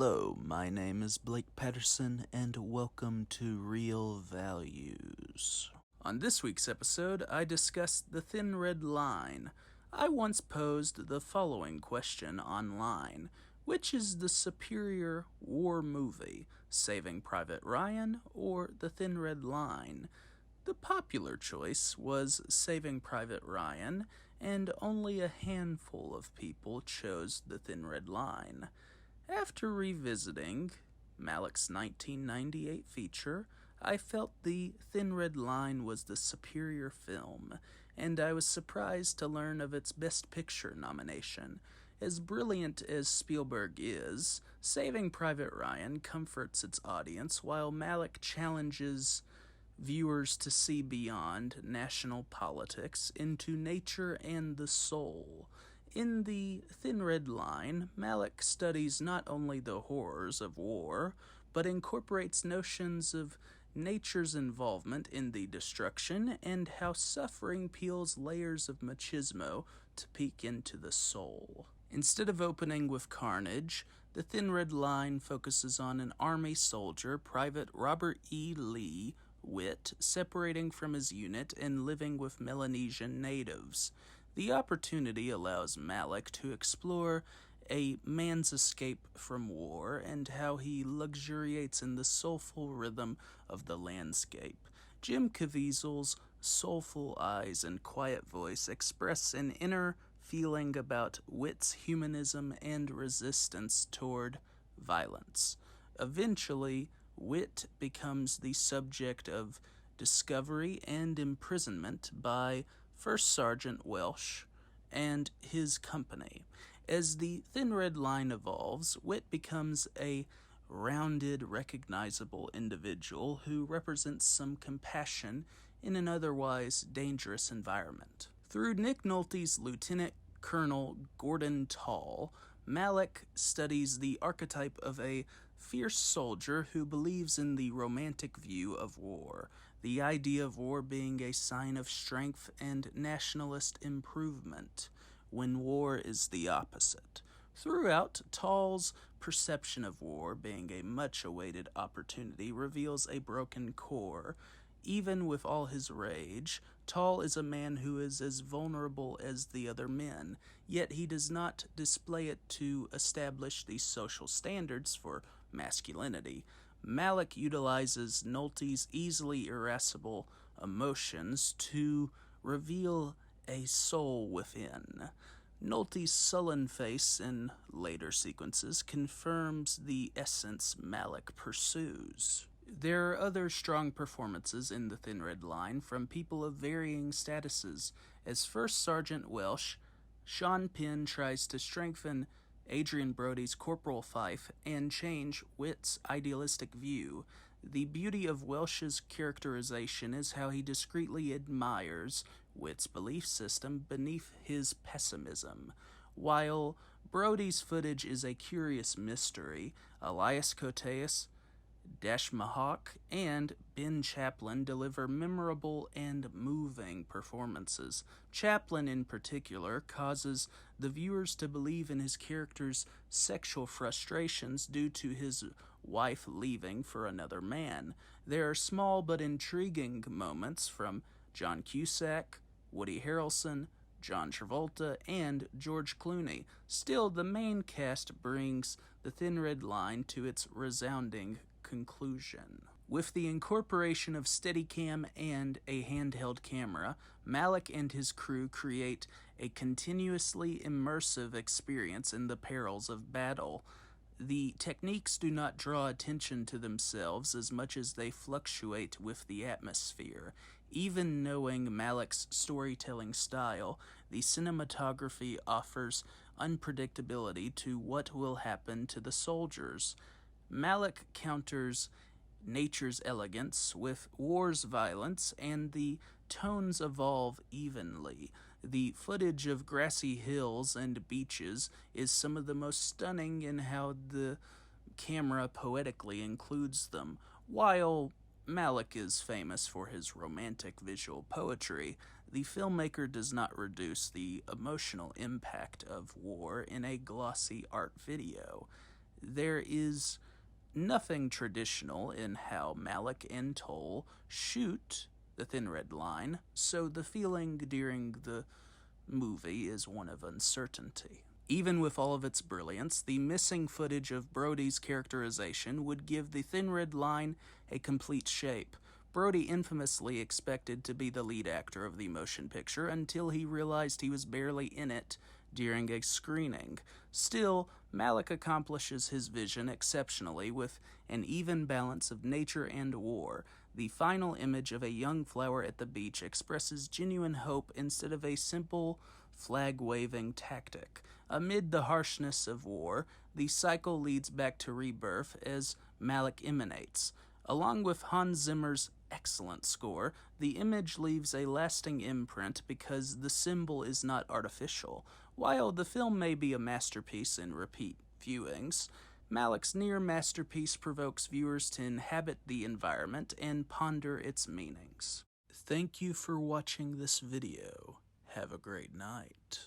Hello, my name is Blake Patterson, and welcome to Real Values. On this week's episode, I discussed The Thin Red Line. I once posed the following question online: which is the superior war movie, Saving Private Ryan or The Thin Red Line? The popular choice was Saving Private Ryan, and only a handful of people chose The Thin Red Line. After revisiting Malick's 1998 feature, I felt The Thin Red Line was the superior film, and I was surprised to learn of its Best Picture nomination. As brilliant as Spielberg is, Saving Private Ryan comforts its audience, while Malick challenges viewers to see beyond national politics into nature and the soul. In The Thin Red Line, Malick studies not only the horrors of war, but incorporates notions of nature's involvement in the destruction and how suffering peels layers of machismo to peek into the soul. Instead of opening with carnage, The Thin Red Line focuses on an army soldier, Private Robert E. Lee Witt, separating from his unit and living with Melanesian natives. The opportunity allows Malick to explore a man's escape from war and how he luxuriates in the soulful rhythm of the landscape. Jim Caviezel's soulful eyes and quiet voice express an inner feeling about Witt's humanism and resistance toward violence. Eventually, Witt becomes the subject of discovery and imprisonment by First Sergeant Welsh and his company. As The Thin Red Line evolves, Witt becomes a rounded, recognizable individual who represents some compassion in an otherwise dangerous environment. Through Nick Nolte's Lieutenant Colonel Gordon Tall, Malick studies the archetype of a fierce soldier who believes in the romantic view of war, the idea of war being a sign of strength and nationalist improvement, when war is the opposite. Throughout, Tall's perception of war being a much-awaited opportunity reveals a broken core. Even with all his rage, Tall is a man who is as vulnerable as the other men, yet he does not display it to establish the social standards for masculinity. Malick utilizes Nolte's easily irascible emotions to reveal a soul within. Nolte's sullen face in later sequences confirms the essence Malick pursues. There are other strong performances in The Thin Red Line from people of varying statuses. As First Sergeant Welsh, Sean Penn tries to strengthen Adrian Brody's Corporal Fife and change Witt's idealistic view. The beauty of Welsh's characterization is how he discreetly admires Witt's belief system beneath his pessimism. While Brody's footage is a curious mystery, Elias Koteas, Dash Mahawk, and Ben Chaplin deliver memorable and moving performances. Chaplin, in particular, causes the viewers to believe in his character's sexual frustrations due to his wife leaving for another man. There are small but intriguing moments from John Cusack, Woody Harrelson, John Travolta, and George Clooney. Still, the main cast brings The Thin Red Line to its resounding conclusion. With the incorporation of Steadicam and a handheld camera, Malick and his crew create a continuously immersive experience in the perils of battle. The techniques do not draw attention to themselves as much as they fluctuate with the atmosphere. Even knowing Malick's storytelling style, the cinematography offers unpredictability to what will happen to the soldiers. Malick counters nature's elegance with war's violence, and the tones evolve evenly. The footage of grassy hills and beaches is some of the most stunning in how the camera poetically includes them. While Malick is famous for his romantic visual poetry, the filmmaker does not reduce the emotional impact of war in a glossy art video. There is nothing traditional in how Malick and Toll shoot the Thin Red Line, so the feeling during the movie is one of uncertainty. Even with all of its brilliance, the missing footage of Brody's characterization would give the Thin Red Line a complete shape. Brody infamously expected to be the lead actor of the motion picture until he realized he was barely in it during a screening. Still, Malick accomplishes his vision exceptionally with an even balance of nature and war. The final image of a young flower at the beach expresses genuine hope instead of a simple flag-waving tactic. Amid the harshness of war, the cycle leads back to rebirth as Malick emanates. Along with Hans Zimmer's excellent score, the image leaves a lasting imprint because the symbol is not artificial. While the film may be a masterpiece in repeat viewings, Malick's near masterpiece provokes viewers to inhabit the environment and ponder its meanings. Thank you for watching this video. Have a great night.